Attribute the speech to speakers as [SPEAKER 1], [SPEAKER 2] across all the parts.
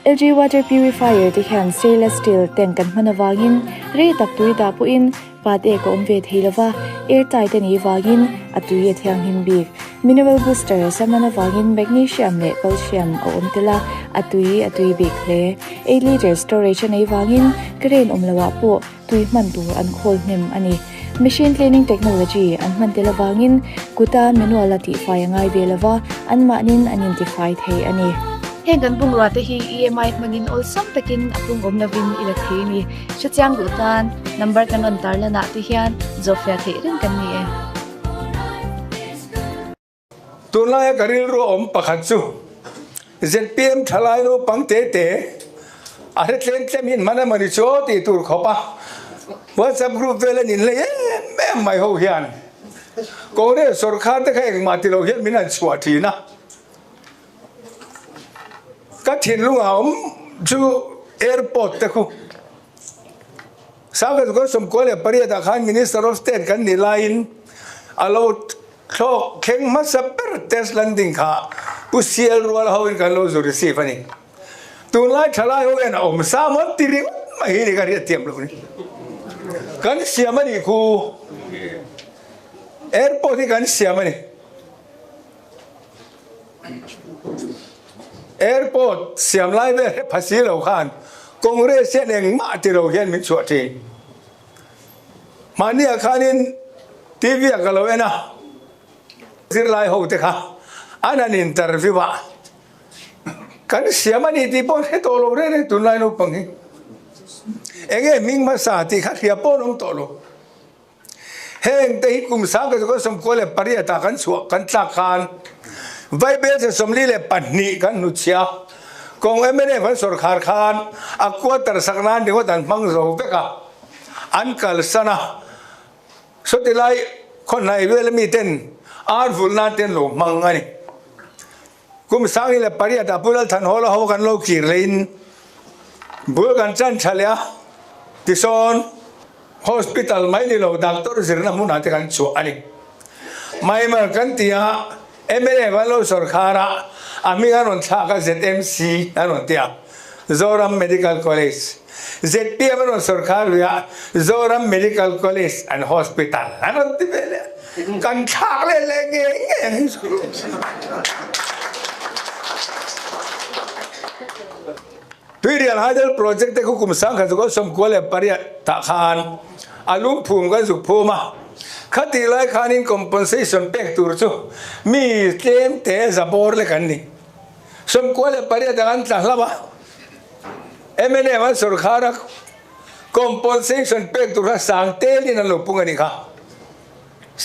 [SPEAKER 1] LG water purifier ti khan stainless steel ten kan hmana wangin re tak tui da pu in pat e ko omve theilawa airtight ani wangin atui e thiang him bik mineral booster samana wangin magnesium le calcium o omtela atui bik le 8 liter storage ani wangin kren omlawa po tui man tu an khol hnem ani machine cleaning technology an man tela wangin kuta manual ati fai ngai velawa an manin identify thei ani heng kan bung ra te hi EMI manin ol sam takin apung om na vin ila thei ni chachang gutan number kan on tar la na ti hian zofia thei ren kan ni e
[SPEAKER 2] tunlai karil ro om pakhat chu ZPM thalai no pangte te are tlen tlemin mana mani cho ti tur khopa WhatsApp group vela nin le me mai ho hian ko re sarkar te khai ma ti lo hian min an chwa thi na các thiên lu ống chú airport te khu sao cái có sum có lẽ Paris đã khán Minister of State kan ni line alo cho keng mas test landing kha pusiel rual hawin kan lo zu receive ani tu lai thalai ho en om sa mo tiri ma hi ni ka ri tiam lo ni kan siam ani khu airport kan siam ani airport siam lai ve phasi lo khan congress se neng ma ti lo hian min chu thi mani khanin tv ka lo ena sir lai ho te kha anan interview wa kan siam ani ti pon he to lo re tu lai no pang enge ming ma sa ti kha ria pon ong to lo heng te hi kum sa ka ko som ko le pari ta kan chu kan tla khan vai be se somli le panni kan nu chia kong emene van sarkar khan akwa tar saknan de wadan mang zo beka ankal sana sotilai khon nai le mi ten ar vulna ten lo mangani kum sangi le paria ta pulal than hol ho kan lo kir lein bul kan chan chalia tison hospital mai ni lo doctor zirna mun ate kan chu ani mai ma kan tia emene valo sarkara amiga non thaka ZMC anon tia Zoram Medical College ZPM non sarkar ya Zoram Medical College and Hospital anon tibele kan thak le lenge Pirial hadal project ko kumsang ka ko som ko le paria ta khan alum phum kan su phuma khati lai khanin compensation pek tur chu mi claim te zabor le kan ni som ko le pari dan tla laba emene wa sarkar compensation pek tur sang te ni na lo pungani kha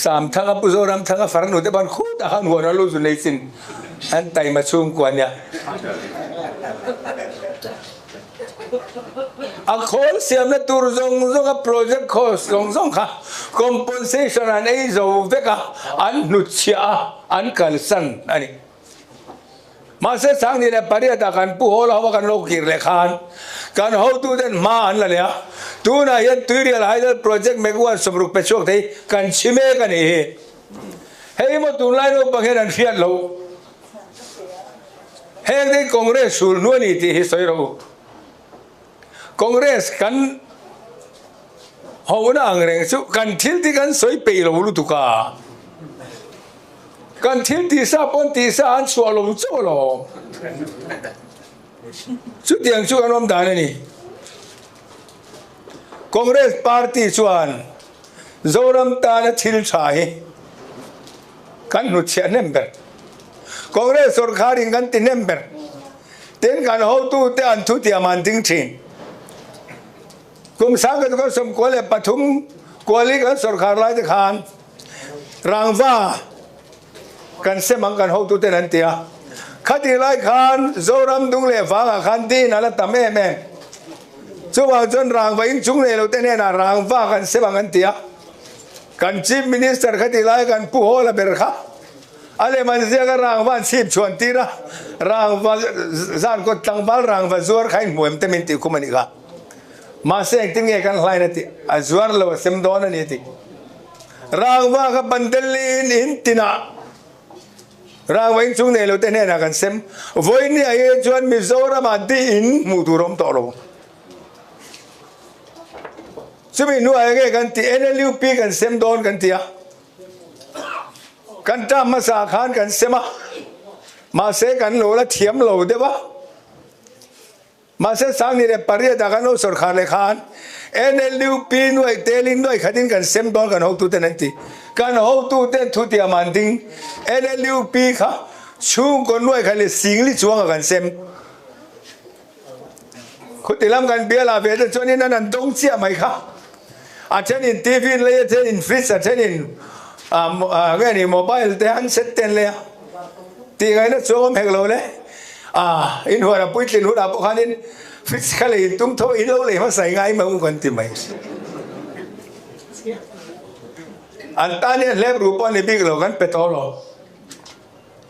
[SPEAKER 2] sam thanga puzoram thanga farnu te ban khu da han wona lo zu leisin an tai ma chung kwanya a khol siam na tur zong a project cost zong kha compensation an ei zo veka an nuchia an kalsan ani ma se sang ni le paria ta kan pu hol hawa kan lo kir le khan kan ho tu den ma an la ya tu na yan tuirial haidal project me gwa somruk pe chok thei kan chime kan he hei mo tu lai no panghen an fiat lo hei dei congress sul no ni ti hi soi ro congress kan hona angreng chu kan thil ti kan soi pe lo lu tu ka kan thil ti sa pon ti sa an so lo chu lo chu tiang chu anom dan ni congress party chuan zoram ta na thil chai kan nu che member congress sarkar in kan ti member ten kan ho tu te an thu ti aman ting thin kum sang ko som ko le pathum kwali kan sarkar lai te khan rangwa kan se mang kan ho tu te nan tia khati lai khan zoram dung le wa khan ti na la tame me chu wa jon rangwa in chung le lo te ne na rangwa kan se mang kan tia kan chief minister khati lai kan pu ho la ber kha ale man zia ga rangwa chip chuan ti ra rangwa zan ko tangwal rangwa zor khain muem te min ti kumani ga Masa acting kan lain nanti, azuar lo sem dona ni nanti. Rangwa ka bandelin intina, ra vay chung này lo tên này là cần xem với này ai chuan Mizoram mà đi in mù tu rom to lo chứ mình nuôi cái cần ti NLUP cần xem don cần ti à cần trăm mà sa khan cần xem mà sẽ cần lo là thiếm lo đấy ba mà sẽ sáng nay để paria đã cần lo sор khan le khan NLUP nuôi telling nuôi khát in cần xem don cần hậu tu tên này ti cần hậu tu tên thu tiệm màn tinh NLUP khá chung con nuôi khá là sinh lý chuông cần xem khu tỷ lắm cần bia là về cho nên nó đông chia mày khá à trên in TV lấy trên in fridge trên in cái này mobile để hắn set tên lấy thì cái nó chuông hết rồi đấy in hoa là bút lên hoa là bộ khăn in fridge khá là tung thôi in lâu lấy mà xài ngay mà không cần tìm mày anh ta nên lép rupa này biết rồi kan petrol rồi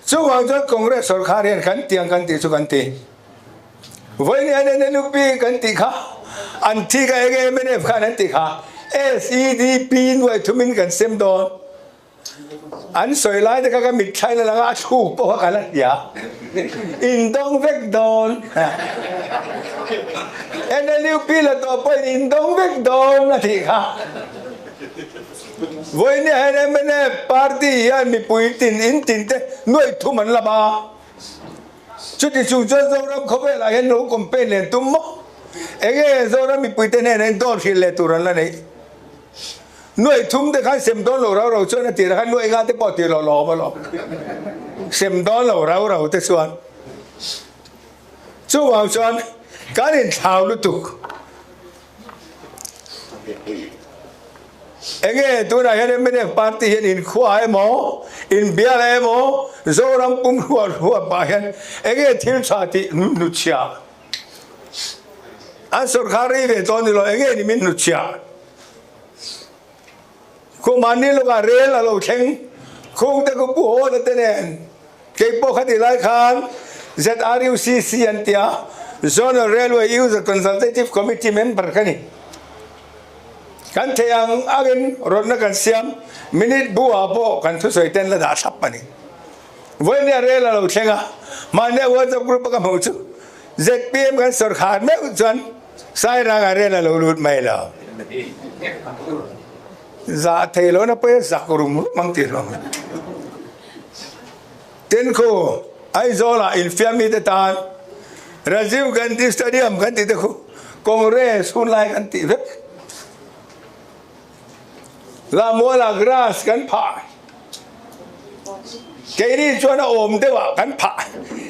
[SPEAKER 2] chú hoàng cho Congress sổ khá riêng kan tiền chú kan tiền với này nên lúc bi kan tiền khá anh thi cái MNF khá nên tiền khá SEDP nuôi tụi mình kan xem đó anh soi lại thì cái mít khai là ngã chụp bao cái là gì in đông vec đòn NLUP là tổ bay in đông vec đòn là thì khá với này anh em party anh mi bùi tin thế nuôi thu mình là ba chút thì chúng tôi rồi không phải là anh nó cũng bên lên tụm mốc cái rồi mi bùi tin này anh đón khi lệ turan là này nuôi thum thì khai xem đón lẩu rau cho nên tiền khai nuôi ngang thì bỏ tiền lẩu mà lẩu xem đón lẩu rau thế xuân chú vào xuân cái này thảo lúc tục enge tu na hiện mene party hiện in khoa em mò in bia em mò zo ram pum hua ba hiện enge thil cha ti nu chia an sarkari ve ton lo enge ni min nu chia ko mani lo ga re la lo theng khong te ko pu ho te nen ke po khati lai khan ZRUCC an tia Zonal Railway User Consultative Committee member kani kan theyang agin ron na kan siam minute buwa po kan thu soi ten la da sap pani voi ne re la lo thenga ma ne WhatsApp group ka mo chu ZPM kan sarkar me chan sai ra ga re la lo lut mai la za thei lo na pe za rum mang ti lo ten ko ai zo la infami de tan Rajiv Gandhi Stadium kan ti de ko Congress hun lai kan ti vek la mua la grass kan phá cái đi cho nó ôm thế vào kan phá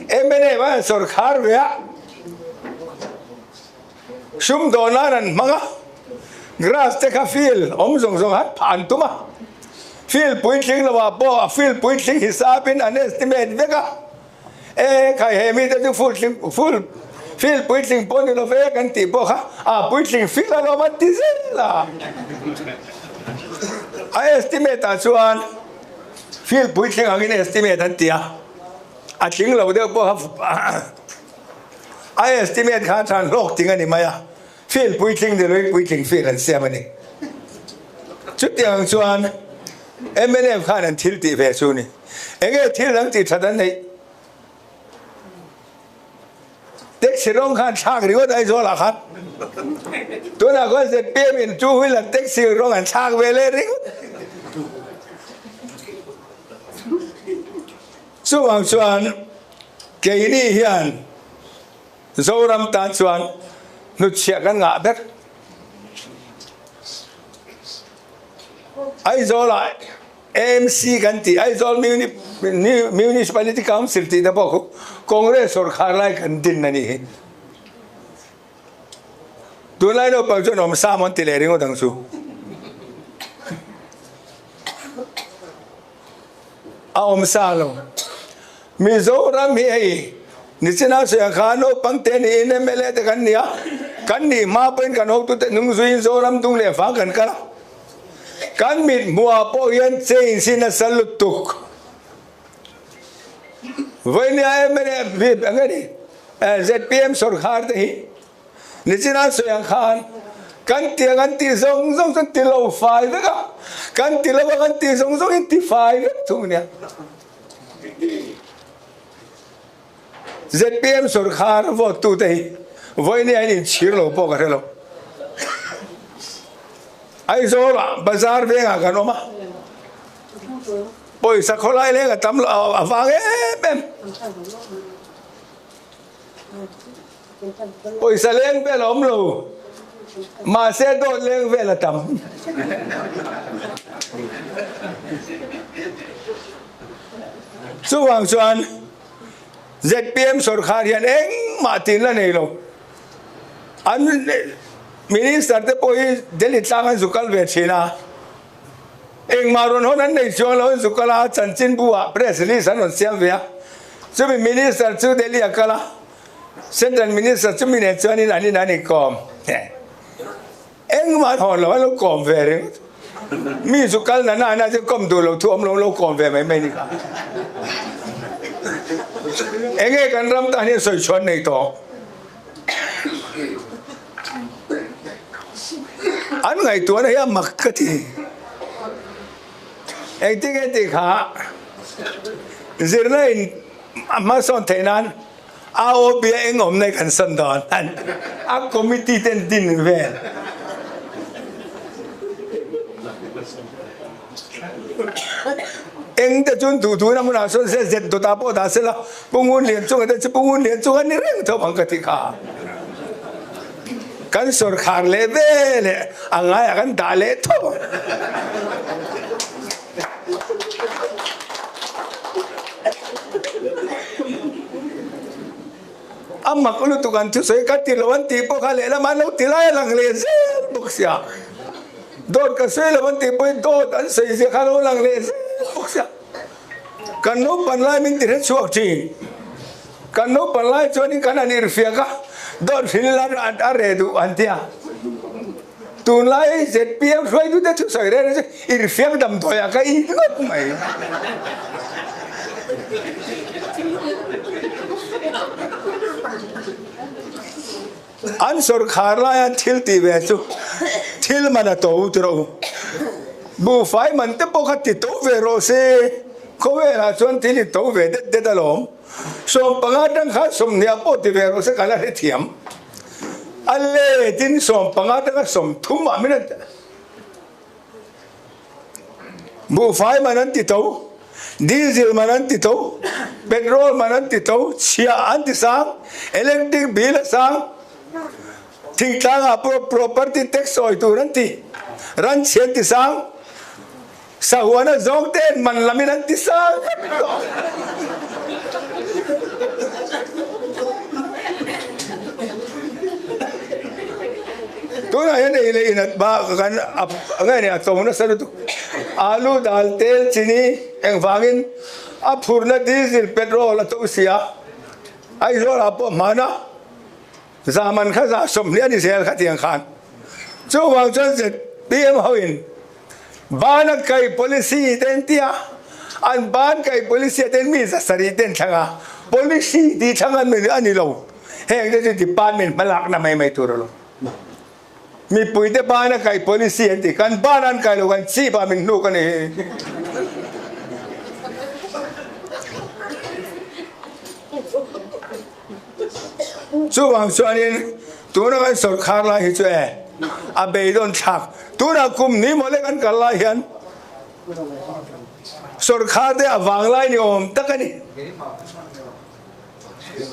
[SPEAKER 2] em bên này mà sổ khár vậy sum đồ na nan manga grass te ka feel zong hat phan tuma feel point thing la ba bo feel point thing hisabin an estimate veka khai he mi te full feel point thing pon lo ve kan ti bo ha point thing feel la man ti la I estimate that one feel pushing again estimate that dia I think lo de po I estimate khan than lok ting ani maya feel pushing the way pushing feel and semani chút tiếng chuan MNF khan an thil ti ve chu ni enge thil lang ti thadan nei tek sirong khan thak ri dai zo la khan tu na ko se pe min chu hui la tek sirong an thak ve le ri su wang chuan ke ni hian zo ram tan chuan nu chia kan nga ber ai zo lại MC kan ti ai zo municipality council ti da bo Congress sarkar lai kan din na ni tu lai no pa jo nom sa mon ti le ring odang su a om sa lo Mizoram hi ni china se khano pangte ni ne mele te kan nia kan ni ma pen kan ho tu te nung zuin zoram tung le fa kan kala kan mit mua po yan che sin na salutuk voi ni ai mene bib angani ZPM sarkar te hi ni china se khan kan ti zong ti lo fai da kan ti lo kan ti zong ti fai tu nia ZPM सरकार वो तू ते वही नहीं आई चिर लो पो करे लो आई जो बाजार बेगा करो मा पैसा खोलाई लेगा तम आवागे बेम पैसा लेंग पे लोम लोมาเสียโดนเลี้ยงเวลาทำส่วนส่วน ZPM สุรคาเรียนเองมาตินละนี่เราอันมินิสเตอร์ที่ไปเดลิตากันสุกัลเวชินาเองมารุนนั้นในช่วงเราสุกัลาจันจินบัวเพรสลีสันนเซียมเวียจะมีมินิสเตอร์ชื่อเดลิอากัลาเซ็นทรัลมินิสเตอร์จะมีเนี่ยจวนนี่นั่นกอมเอ็งมาถอนเราว่าเรากอมเวรมีสุกัลนั่นน่าจะก้มดูเราท่วมเรากอมเวรไม่นี่ครับเอ็งกันรำตานี่สวยชนในตัวอันไงตัวนี้ยมักกะทีเอ็งที่แกติขาจีร์นมาสอนเทนันเอาเบียเอ็งอมในกันสันดอนอันคอมมิตี้เต็นดินเวลเอ็งจะจนถูนะมุนาส่วนเสร็จตัวตาโปตาเสร็จแล้วปุ่งุนเลี้ยงจงแต่จะปุ่งุนเลี้ยงจงอันนี้เรื่องเท่าบังกติขากันสุรคาร์เลเวลอ่างไงกันด่าเละท่ออามักลุตุกันทุสอยกัดติลวันตีพวกเขาเลยแล้วมันลุติไล่ลังเลเซบุกเสียโดดกระเซลวันตีไปโดดอันเสียเสียเขาลังเลเซบุกเสียกันนุปันไล่มินติเรชัวจีกันนุปันไล่ชวนนี้กันอันนี้รฟีกะโดดฟิลลาร์อันอะไรดูอันเดียตุนไล่ ZPM ช่วยดูแต่ทุสอยเรื่องอิรฟีกดำตัวอย่างก็อีกก็ไม่อันสุรคาร์ลายทิลตีเวสุทิลมันโตอุตรุบูไฟมันเตปกติโตเวโรเซเขาเวลาชวนทิลโตเวเดตลมสมปังอาดังข้าสมเนียปติเวโรเซกันละเทียมอันเล่ทินสมปังอาดังสมทุ่มไม่ได้บูไฟมันนั่นติโตดีเซลมันนั่นติโตเปโตรลมันนั่นติโตเชียอันติสังอิเล็กทริกบิลสังทิ้งทางproperty tax โอยตัวนั้นที่รันเชียนที่สังสาวน่ะจงเต้นมันละมินันที่สังตัวนั้นยังไงอินัดบ้ากันอะไรเนี่ยตัวนั้นสรุปอาลูดัลเตลชินีเอ็งฟังอินพูดนะดีเซลเปโตรลตัวเสียไอ้เราละพวกมานะzaman khaza somnia ni sel khatiang khan chu wang chon se pm hoin bana kai policy ten tia an ban kai policy ten mi sa sari ten thanga policy di thangan me ani lo heng de department malak na mai tur lo mi puite bana kai policy en ti kan banan kai lo kan chi ba min nu kan e chu wang chuanin tuna kan sarkar lai hi chu e a beidon thak tuna kum ni mole kan kal lai hian sarkar de awang lai ni om takani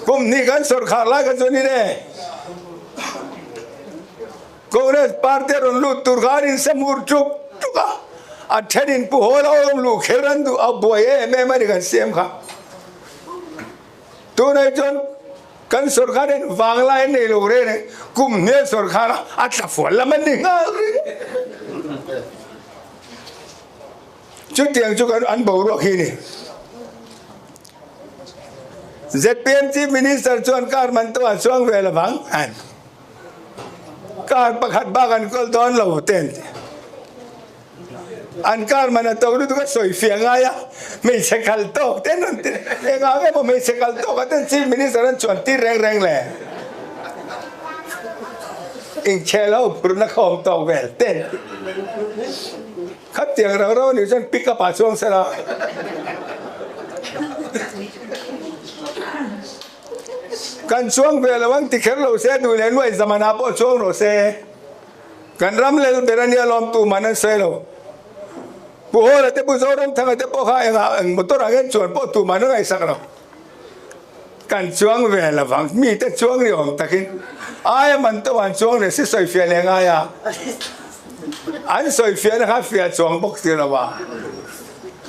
[SPEAKER 2] kum ni kan sarkar lai kan chuni ne Congress party ron lu turgarin se murchuk tuka a therin pu hola om lu kheran du a boye me mari kan sem kha tuna chon kan sarkar en wangla en nei lo re ne kum ne sarkar atla fola man ni nga chu tiang chu kan an bo ro hi ni ZPM chief minister chuan kar man to chuang vela bang an kar pakhat ba kan kol don lo ten an kar man to lu ka soi fia nga ya me sekal to ten non e nga ke mo me sekal to ka ten chief minister an chuan ti reng le in chelo purna khom to vel ten khat tiang ro ni chen pick up a chuang sala กันช่วงเวลาวันที่เขาเสียดูแลหน่วยสมนาพอช่วงเราเสียกันรำเลยเบรนี่ลอมตูมันเสียเราผู้โหราเตผู้โซรมทั้งเตผู้ข้าเองมุตระเงินชวนผู้ตูมันไงสักเรากันช่วงเวลาฟังมีแต่ช่วงนี้ของตะกินไอ้มันตัววันช่วงนี้สิสวยเฟียเลยไงอ่ะอันสวยเฟียนะครับเฟียช่วงปกติแล้วว่า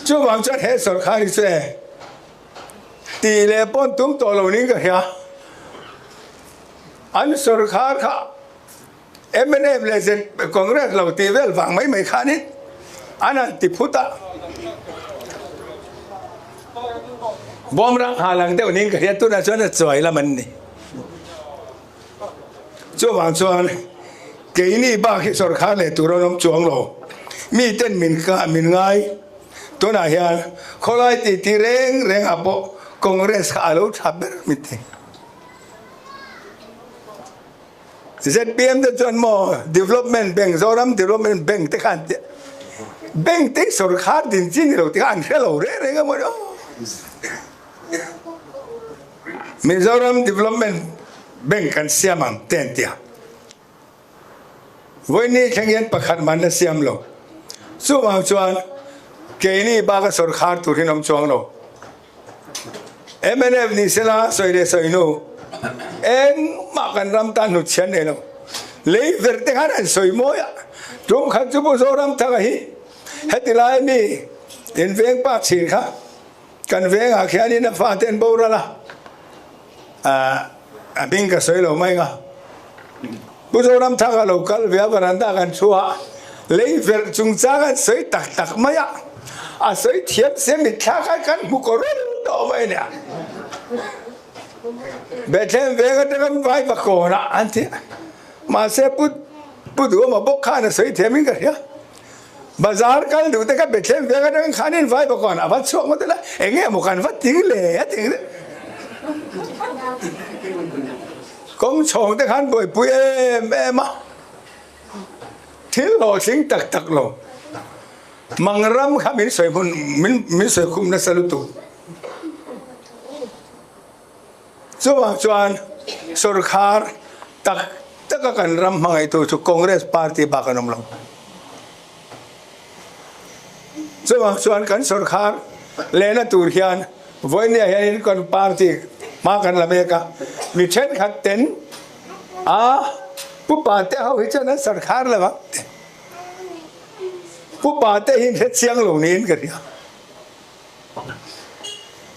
[SPEAKER 2] ช่วงวันจะเห็นสุดข้าที่เสียตีเล่ปนตุ้มตัวเรานี้ก็เหี้ยอันสุดข้าค่ะMNF เลยเสร็จคอนเกรสเราตีเวลฟังไม่ขานิดอันนั้นติพุตตะบอมรักหาหลังเดี๋ยวนี้ก็เรียกตัวนั้นชวนสวยละมันนี่ช่วงวันช่วงเกี่ยนี่บ้าที่สุดข้าเลยตัวเราน้ำจวงเรามีเต้นมินกามินไงตัวไหนฮะเขาไล่ตีที่เร่งอ่ะพอคอนเกรสข้าเราทับเบอร์มิด ZPM จะจนมอ development bank โซลัม development bank ที่ขันbank ที่สุดขาดจริงๆเราที่ขันเรื่องเรื่องก็หมดมิโซรัม development bank กันเสียมันเต็มที่วันนี้แข่งยันประคันมันเสียมเราสู้มาชวนเกี่ยนี่บ้าก็สุดขาดตัวที่น้ำชวงเรา MNF นี่เสียละสวยเลยสวยนู้เอ็งมากันรำตันหนุเชียนเลยเราเลยเวรเตกันอันสวยโมยจุ่มขัดจุ่มโซรำทั้งหีเฮติลายมีอินเวงปากสีค่ะกันเวงอาเขียนี่นะฟาเตนบูระละบิงก็สวยเราไม่ก็บุโซรำทั้งเราคัลเวียบรันดากันชัวเลยเวรจุงจ้ากันสวยตักไม่อะสวยเทียบเสียมิท่ากันบุกรุนต่อไปเนี่ยเบทเทมเวกต์กันไว้ปะโกนะอันที่มาเสพพูดว่ามาบอกข้านะสวยเทียมิงกันเนี่ยบาซาร์กันดูแต่ก็เบทเทมเวกต์กันข้านี่ไว้ปะโกนะวัดช่วงมันละเอ็งมุกันวัดทิ้งเลยทิ้งเลยกงชงแต่ขันบ่อยปุยมาทิ้งหล่อทิ้งตักหล่อมังรำข้ามินสวยคนมินสวยคุมนัสลุตุส่วนสุรคาร์ตักกันรำมังไอตัวชุกคอนเกรสพาร์ตี้บ้ากันนมลงส่วนกันสุรคาร์เลนตูร์ฮิอันวันนี้เห็นกันพาร์ตี้มากันละเมกามีเช่นขัดเต็นผู้ป่าเตะเขาหิจนั้นสุรคาร์เลยวะผู้ป่าเตะหินเชียงลงนี้กันเนี่ย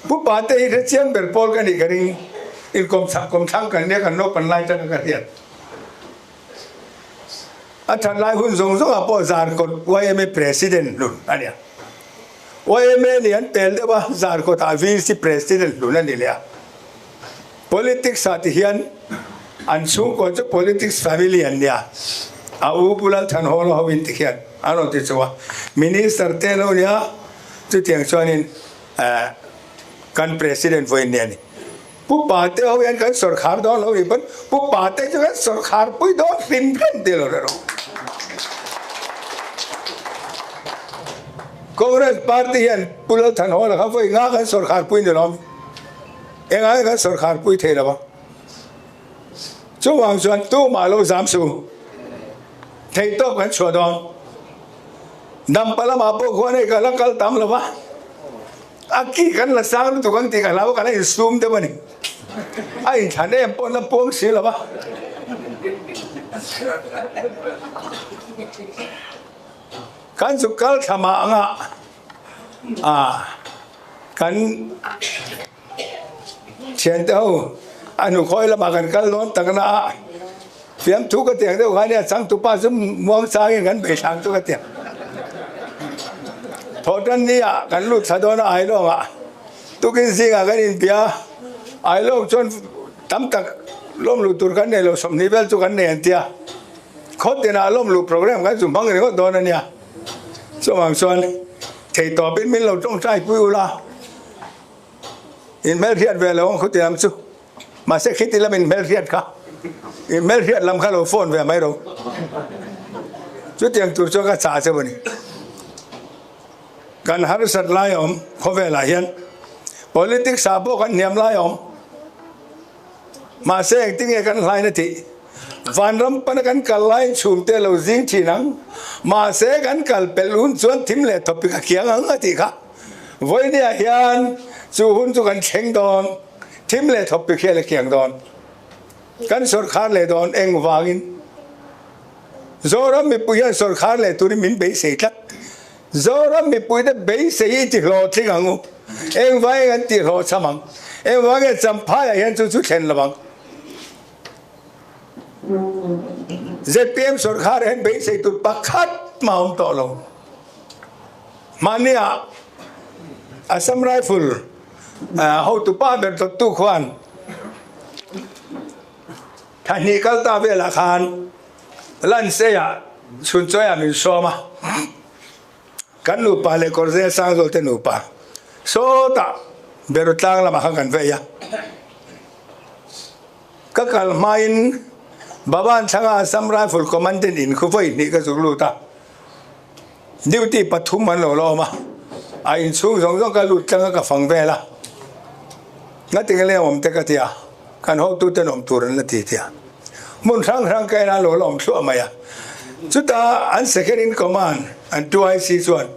[SPEAKER 2] ผู้ป่าเตะหินเชียงเบลปอลกันอีกกันนี่อินคมทั้งกันเนี่ยกันนกปันไล่จังกันเนี่ยอาจารย์ไล่หุ่นทรงอาปอซาร์กดว่าไม่ president ลุ่นอันเนี้ยว่าไม่เนี่ยเตลเดว่าซาร์กดอาวิสิ president ลุ่นนั่นนี่เลย politics สัตย์เฮียนอันสูงกว่าจะ politics family อันเนี้ยอาอุบุลทันฮอลฮาวินติเฮียนอันนั้นที่ชัว minister เตลเนี่ยจุดyangชวนินกัน president ไว้เนี่ยนี่ผู้ป่าเตะเอาอย่างกันสุรคาร์ดอนเราอีกคนผู้ป่าเตะจะกันสุรคาร์ปุยดอนฟินเพ่นเดียวเลยเราคอนเกรสพาร์ตี้ยันปุลทันหัวนะครับว่าง่ายกันสุรคาร์ปุยเดียวเราเองง่ายกันสุรคาร์ปุยเท่าไหร่ช่วงส่วนตู้มาโลสามสูเท่าตัวกันชัวดอนดำปลามาพวกคนนี้กันแล้วก็ตามละวะอากีกันละสร้างตัวกันตีกันแล้วกันไอ้ซูมเดี๋ยวนี้ไอ้ฉันเนี่ยปนละปวงสีละวะกันสุกัลขมาอ่ะกันเชียนเต้าอนุคอยละมากันกันล้นตักนะเสียมทุกกระเตียงเดี๋ยวกันเนี่ยสังตุป้าซึมมองซ้ายกันไปทางทุกกระเตียงทอดนั้นนี่กันลุดสะดอนไอ้โลกตุกินสิงกันอินเดียไอ้โลกจนตั้มตักล้มลุตุรกันเนี่ยเราสมนิเวศจุกันเนี่ยอินเดียเขาเดินล้มลุโปรแกรมกันสุ่มบังเนี่ยก็โดนนั่นเนี่ยสมังส่วนเทต่อเป็นมิลเราต้องใช้ปุยอุลาอินเมลเทียดเวลาเขาเตรียมสู้มาเสกคิดที่ละเป็นเมลเทียดค่ะอินเมลเทียดลำข้าวโฟนเวลาไม่รู้จุดยังตัวโจก็จ่าเสียวันนี้กันหาสัตว์ไล่อมเขาเวลาเห็น politics สาบกันเนียมไล่อม mà sẽ tiếng nghe căn lại nữa thì van ram pan kan kal lai chum te lo jing thi nang ma se kan kal pelun chuan thim le topic khiang ang ati kha voi nia hian chu hun chu kan theng don thim le topic khel khiang don kan sor khar le don eng wangin zoram mi puya sor khar le turi min be se tlat zoram mi puya de be se ti lo thing angu eng vai kan ti lo chamang eng wang cham pha ya hian chu chu thlen lawang ZPM सरकार है बेस एक तो पखत माउंट तोलो मानिया Assam rifle how to power तो तू खान थानी कलता बेला खान लन से या सुनचो या मिल Soma kan lupa le korze sang zo te lupa so ta berutang la makan ve ya kakal main baban changa Assam Rifle Commandant in Khuvai ni ka zuluta duty pathum man lo ma a in chung jong jong ka lut changa ka phang ve la ngati le om te ka tia kan ho tu te nom tur na ti tia mun sang sang ka na lo lom chu ma ya chuta an second in command and 2IC chuan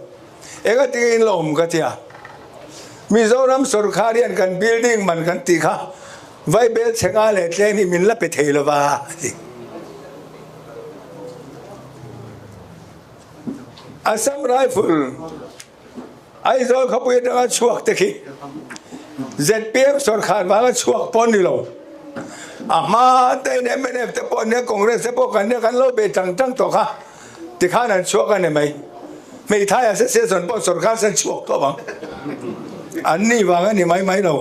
[SPEAKER 2] ega ti in lom ka tia Mizoram sarkarian kan building man kan ti kha vai be chenga le tle ni min la pe thelo ba Assam Rifle ai zo khapu da chuak te khi ZPM sarkar ba chuak pon ni lo ama te ne MNF te pon ne congress te pon kan ne kan lo be tang tang to kha ti kha nan chuak kan ne mai thai a se son pon sarkar se chuak to bang an ni wa ni mai lo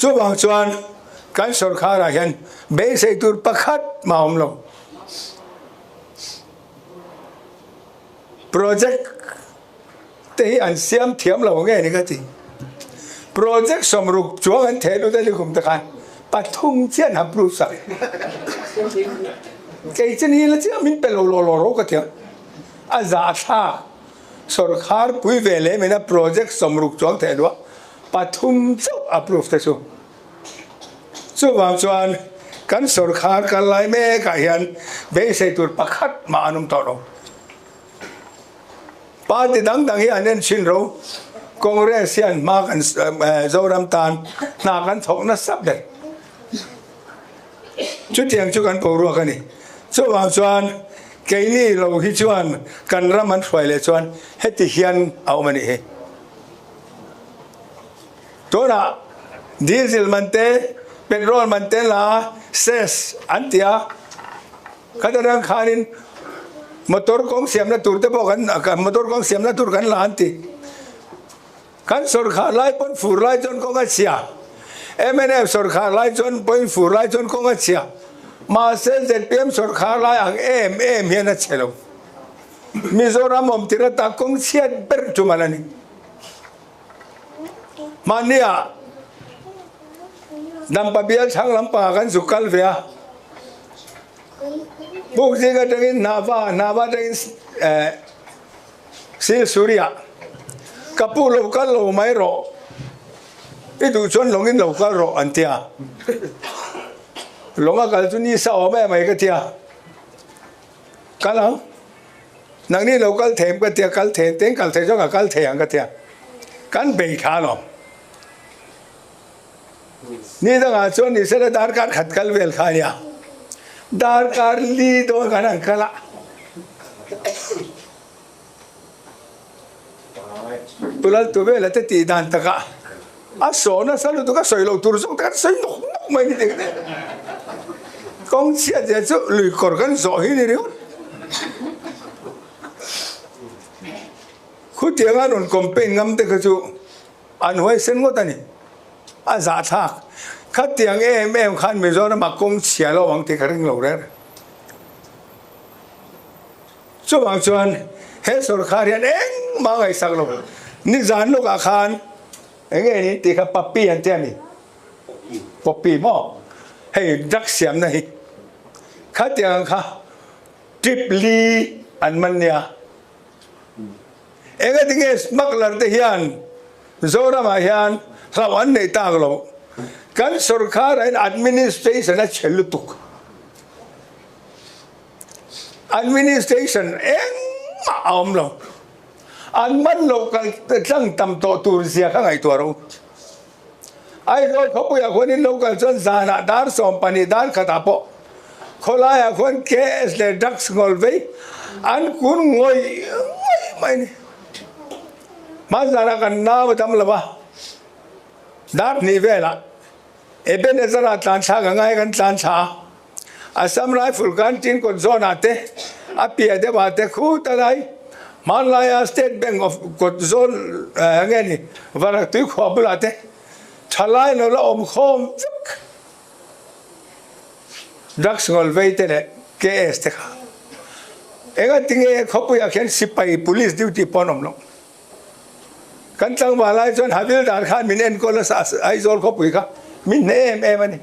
[SPEAKER 2] chu bang chuan kan sarkar a hian be se tur pakhat maum lo project te an siam thiam lo nge ni ka ti project somruk chuang an thelu te kum ta kan pathum chian ha pru sa ke chen hi la chi min pe lo ka thia a za tha sarkar pui vele mena project somruk chuang thelu pathum chu approve te chu wang chuan kan sarkar kan lai me ka hian be se tur pakhat ma anum to ro party dang hi anen chin ro congress hian ma kan zoram tan na kan thok na sap de chu tiang chu kan po ro ka ni chu wang chuan ke ni lo hi chuan kan raman thwai le chuan heti hian au mani he tora diesel mante petrol mante la ses antia kadarang khanin motor kong siam na tur te po kan motor kong siam na tur kan la anti kan sarkar lai pon fur lai jon kong achia MNF sarkar lai jon pon fur lai jon kong achia ma se ZPM sarkar lai ang em hian a chelo Mizoram om tira ta kong chiat ber tu malani mania nampa bial chang lampa kan zukal vea buk jiga dengin nava dengin sil surya kapu lokal lo mai ro itu chon longin lokal ro antia longa kal chuni sa ome mai ka tia kalang nang ni lokal them ka tia kal them teng kal the jong kal theyang ka tia kan be kha lo ni da nga chon ni se da dar kar khat kal vel kha ya dar kar li do kan kala pulal tu ve la te ti dan ta ka a so na sa lu tu ka soi lo tur so ta soi no mai ni de kong chia je chu lui kor kan zo hi ni ri khu tiang an on campaign ngam te ka chu an hoi sen ngo ta ni a za tha khát tiếng em khan bây giờ nó mặc công chia lo bằng thì cái rừng lâu đấy, chú bằng chuan hết sarkar hiện em mà ngày sáng lâu, ní dàn lúc khan, anh ấy ní thì cái papi anh xem đi, papi mò, hay rắc xiêm này, khát tiếng kha, triply anh mình nha, anh ấy tiếng smuggler thì hiện, Zoram hiện, sao anh này ta lâu kan sarkar and administration na chelutuk administration eng maom lo an man local tlang tam to tur sia ka ngai to ro ai ro ko pu ya kon in local chon zana dar som pani dar khata po khola ya kon kes le dax ngol ve an kun ngoi mai ni ma zana kan na tam la ba dar ni vela eben ezara tlan cha ga ngai kan tlan cha asam rifle kan tin ko zona te apia de ba te khu ta dai Malaya State Bank of Godzol ngeni varak tu khobulate thalai no la om khom dax ngol veitene ke este kha ega tinge khopu ya khen sipai police duty ponom lo kan tang balai chon habil dar khan min en ko la sa ai zol khopu kha min em ani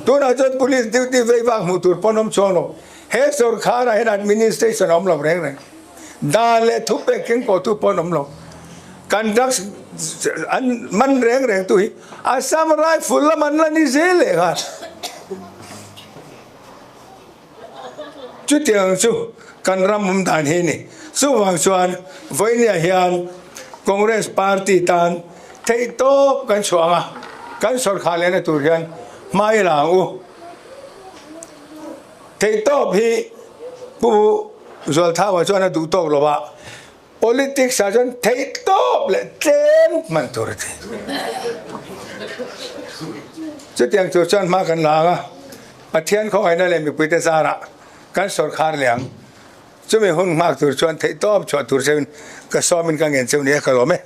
[SPEAKER 2] tu na chon police duty ve bang mutur ponom chono he sor khara he administration om lo reng reng dale thupe ken ko tu ponom lo conduct an man reng reng tu hi asam rifle la man la ni zele ha chu tiang chu kan ram mum dan he ni su wang chuan voinia hian congress party tan thei to kan chuanga kan sor khale na tur hian mai la u thei to hi pu zol tha wa chuan du to lo ba politics sa jon thei to le tlem man tur thi chu tiang chu chuan ma kan la ga pathian kho ai na le mi puite sara kan sor khar liang chu me hun mak tur chuan thei to chwa tur sen ka so min ka ngen chu ni ka lo me